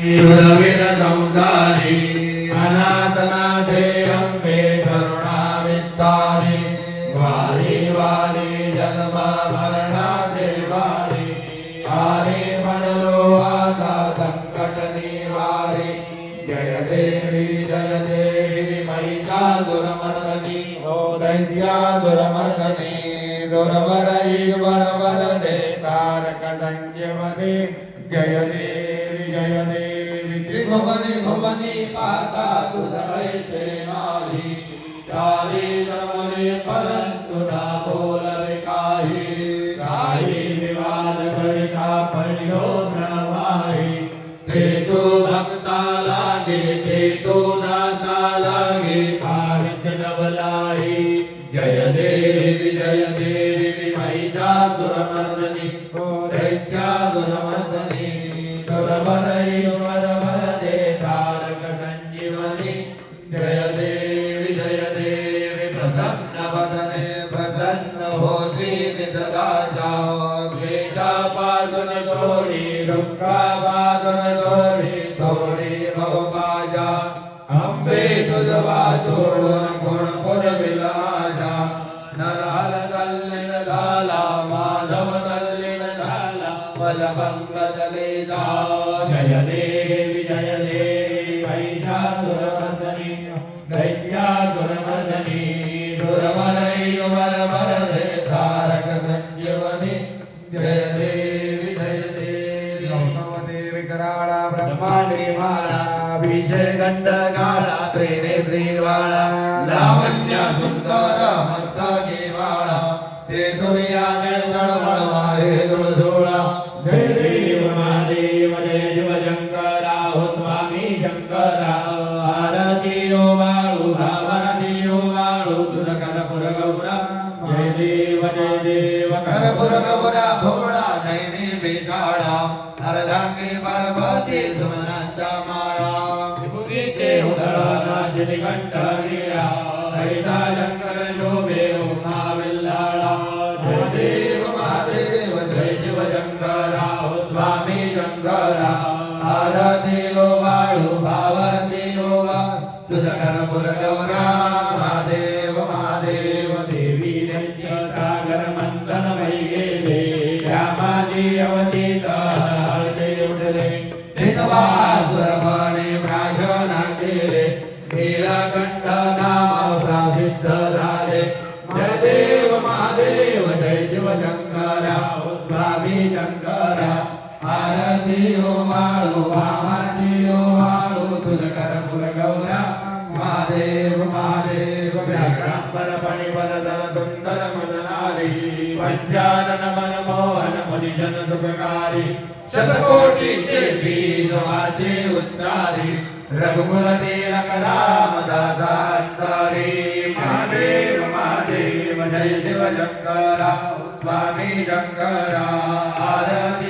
वीर संसारी अनाथनाथे अम्बे करुणा विस्तारी वारी वारी जन्म मरणादे वारी आरे म्हणलो आता संकट निवारी जय देवी महिषासुरमर्दिनी हो दैत्यासुरमर्दिनी दुर्वरैर्वर वरदे कारक संजीवनी जय देवी त्रिभुवनी भुवनी पाता तुझैसे नाही चारी जन्मले परंतु ना बोलवे काही विवाद करिता पडलो ब्रह्माही ते तो भक्ता लागे ते तो दासा लागे पाविस नवलाई जय देवी महिषासुरमर्दिनी हो दैत्यासुरमर्दिनी सुरवरैर्वर वरदे तारक संजीवनी जय देवी प्रसन्न वदने प्रसन्न होती विददासा क्लेशापासून सोडी दुःखापासून सोडी भवपाशा अंबे तुझ वाचून गुण पुरविल आशा नरहर तल्लीन झाला माधव तल्लीन झाला बलभंग जलेजा जय देवी महिषासुरमर्दिनी दैत्यासुरमर्दिनी दुर्वरैर्वर वरदे तारक संजीवनी जय देवी गौतमते विकराळा ब्रह्मांडी माळा अभिषेक गंडगाळा त्रिनेत्रीवाळा लावण्य सुंदर मस्तकी वाळा ते दुनिया निळतळ वाहे धुळधुळा जय देव महादेव जय शिव शंकरा हो स्वामी शंकरा आरती ओ बाळू भावरती ओ बाळू तुझ करपुर गौरा जय देव करपुर गौरा भोळा नैनी बिचाळा अर्धांगी पार्वती सुमनांचा माळा विभूतीचे उदळाना जनिकंठ गिरा ऐसा शंकर शोभे उमा विल्लाळा जय देव महादेव जय शिव शंकरा हो स्वामी शंकरा आरती ओ बाळू भावरती ओ तुझ कर्पूर गौरा महादेव देवी दैत्य सागर मंथन वै गेले रामाजी अवतीत हळदे उडले सुरमणे प्राशन केले नीलकंठ नाम प्रसिद्ध झाले जय देव महादेव जय शिव शंकरा स्वामी शंकरा आरती ओ बाळू आरती ओ बाळू तुझ कर्पूर गौरा महादेव व्याघ्रांबर फणिवरधर सुंदर मननारी पंचानन मनमोहन मुनिजन सुखकारी शतकोटीचे बीज वाचे उच्चारी रघुकुल तिलक रामदासा अंतरी महादेव जय शिव शंकरा स्वामी शंकरा आरती